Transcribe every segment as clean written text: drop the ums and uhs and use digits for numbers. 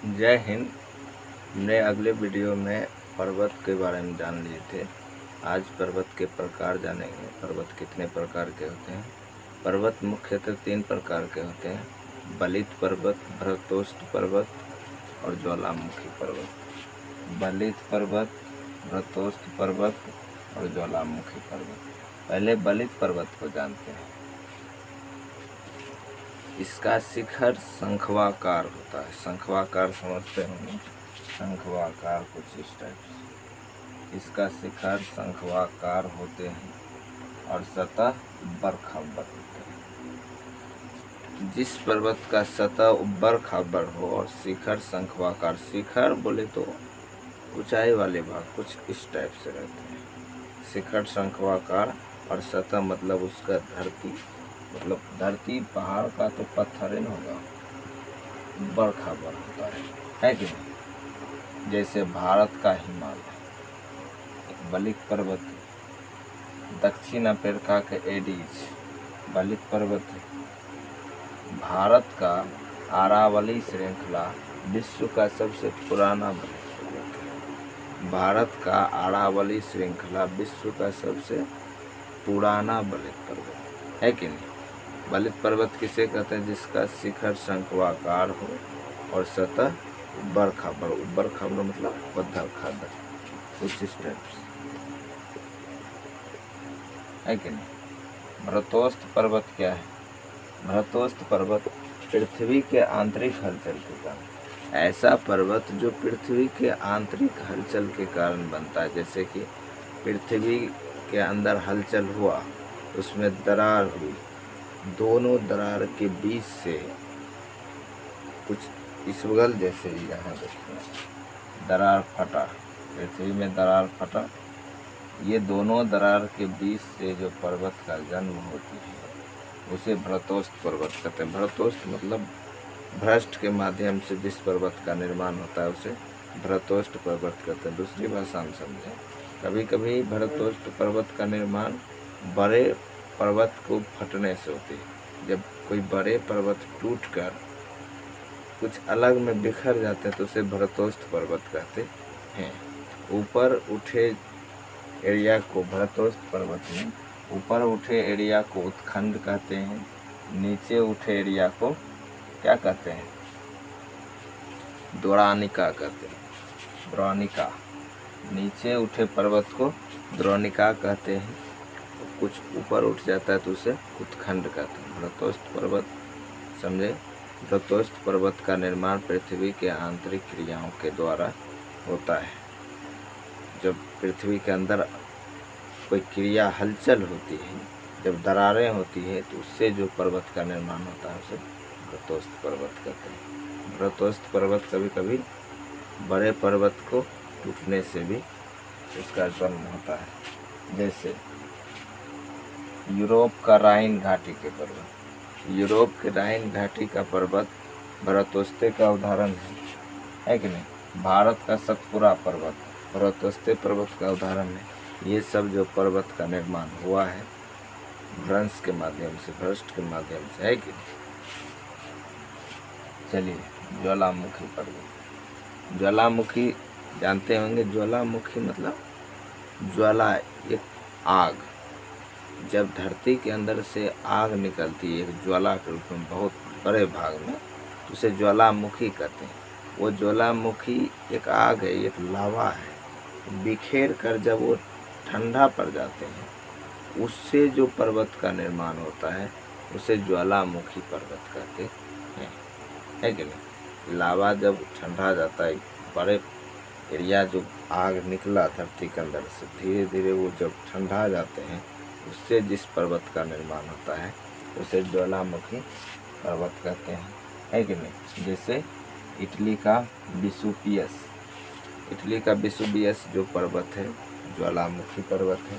जय हिंद। हमने अगले वीडियो में पर्वत के बारे में जान लिए थे। आज पर्वत के प्रकार जानेंगे। पर्वत कितने प्रकार के होते हैं। पर्वत मुख्यतः 3 प्रकार के होते हैं: बलित पर्वत, भरतोष्ट पर्वत और ज्वालामुखी पर्वत। बलित पर्वत, भरतोष्ट पर्वत और ज्वालामुखी पर्वत। पहले बलित पर्वत को जानते हैं। इसका शिखर शंखवाकार होता है। शंखवाकार समझते होंगे, शंखवाकार कुछ इस टाइप से। इसका शिखर शंखवाकार होते हैं और सतह उब्बड़ खाबड़ होते हैं। जिस पर्वत का सतह उब्बड़ खाबड़ हो और शिखर शंखवाकार, शिखर बोले तो ऊंचाई वाले भाग कुछ इस टाइप से रहते हैं। शिखर शंखवाकार और सतह मतलब उसका धरती, मतलब धरती पहाड़ का तो पत्थर ही होगा, उब्बड़ खाबड़ होता है कि नहीं। जैसे भारत का हिमालय एक बलित पर्वत है। दक्षिण अफ्रीका के एडीज बलित पर्वत है। भारत का अरावली श्रृंखला विश्व का सबसे पुराना बलित पर्वत है। भारत का अरावली श्रृंखला विश्व का सबसे पुराना बलित पर्वत है कि नहीं। बलित पर्वत किसे कहते हैं? जिसका शिखर शंखवाकार हो और सतह उब्बड़ खाबड़। उब्बड़ खाबड़ मतलब पत्थर खाबड़ कुछ इस टाइप से है कि नहीं। भरतोष्ट पर्वत क्या है? भरतोष्ट पर्वत पृथ्वी के आंतरिक हलचल के कारण, ऐसा पर्वत जो पृथ्वी के आंतरिक हलचल के कारण बनता है। जैसे कि पृथ्वी के अंदर हलचल हुआ, उसमें दरार हुई, दोनों दरार के बीच से कुछ इस बगल जैसे यहाँ देखिए दरार फटा, पृथ्वी में दरार फटा। ये दोनों दरार के बीच से जो पर्वत का जन्म होती है उसे भरतोष्ट पर्वत कहते हैं। भरतोष्ट मतलब भ्रष्ट के माध्यम से जिस पर्वत का निर्माण होता है उसे भरतोष्ट पर्वत कहते हैं। दूसरी भाषा में समझें, कभी कभी भरतोष्ट पर्वत का निर्माण बड़े पर्वत को फटने से होती है। जब कोई बड़े पर्वत टूटकर कुछ अलग में बिखर जाते हैं तो उसे भरतोष्ट पर्वत कहते हैं। ऊपर उठे एरिया को भरतोष्ट पर्वत में ऊपर उठे एरिया को उत्खंड कहते हैं। नीचे उठे एरिया को क्या कहते हैं? द्रोणिका कहते हैं। द्रोणिका। नीचे उठे पर्वत को द्रोणिका कहते हैं। कुछ ऊपर उठ जाता है तो उसे उत्खंड कहते हैं। भरतोष्ट पर्वत समझे। भरतोष्ट पर्वत का निर्माण पृथ्वी के आंतरिक क्रियाओं के द्वारा होता है। जब पृथ्वी के अंदर कोई क्रिया हलचल होती है, जब दरारें होती है तो उससे जो पर्वत का निर्माण होता है उसे भरतोष्ट पर्वत कहते हैं। भरतोष्ट पर्वत कभी कभी बड़े पर्वत को टूटने से भी उसका जन्म होता है। जैसे यूरोप का राइन घाटी के पर्वत। यूरोप के राइन घाटी का पर्वत भरतोष्टे का उदाहरण है कि नहीं। भारत का सतपुरा पर्वत भरतोष्टे पर्वत का उदाहरण है। ये सब जो पर्वत का निर्माण हुआ है भ्रंश के माध्यम से, भ्रष्ट के माध्यम से है कि नहीं। चलिए, ज्वालामुखी पर्वत। ज्वालामुखी जानते होंगे। ज्वालामुखी मतलब ज्वाला, एक आग। जब धरती के अंदर से आग निकलती है ज्वाला के रूप में बहुत बड़े भाग में, तो उसे ज्वालामुखी कहते हैं। वो ज्वालामुखी एक आग है, एक लावा है। बिखेर कर जब वो ठंडा पड़ जाते हैं उससे जो पर्वत का निर्माण होता है उसे ज्वालामुखी पर्वत कहते हैं, है कि नहीं। लावा जब ठंडा जाता है, बड़े एरिया जो आग निकला धरती के अंदर से, धीरे धीरे वो जब ठंडा जाते हैं उससे जिस पर्वत का निर्माण होता है उसे ज्वालामुखी पर्वत कहते हैं, है कि नहीं। जैसे इटली का विसुवियस। इटली का विसुवियस जो पर्वत है ज्वालामुखी पर्वत है।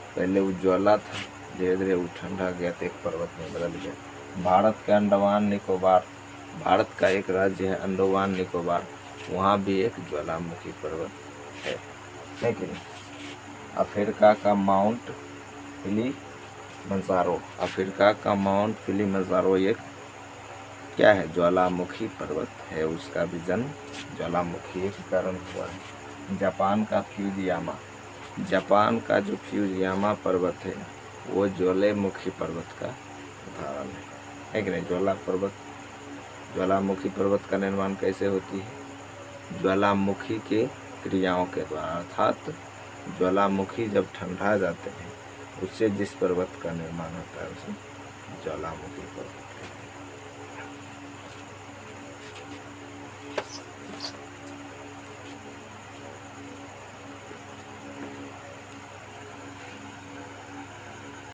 पहले वो ज्वाला था, धीरे धीरे वो ठंडा गया तो एक पर्वत में बदल गया। भारत के अंडमान निकोबार, भारत का एक राज्य है अंडमान निकोबार, वहाँ भी एक ज्वालामुखी पर्वत है कि नहीं। अफ्रीका का माउंट किलिमंजारो, अफ्रीका का माउंट किलिमंजारो एक क्या है, ज्वालामुखी पर्वत है, उसका भी जन्म ज्वालामुखी के कारण हुआ है। जापान का फ्यूजियामा, जापान का जो फ्यूजियामा पर्वत है वो ज्वालामुखी पर्वत का उदाहरण है कि नहीं। ज्वालामुखी पर्वत का निर्माण कैसे होती है, ज्वालामुखी के क्रियाओं के द्वारा, अर्थात ज्वालामुखी जब ठंडा जाते हैं उससे जिस पर्वत का निर्माण होता है उसे ज्वालामुखी पर्वत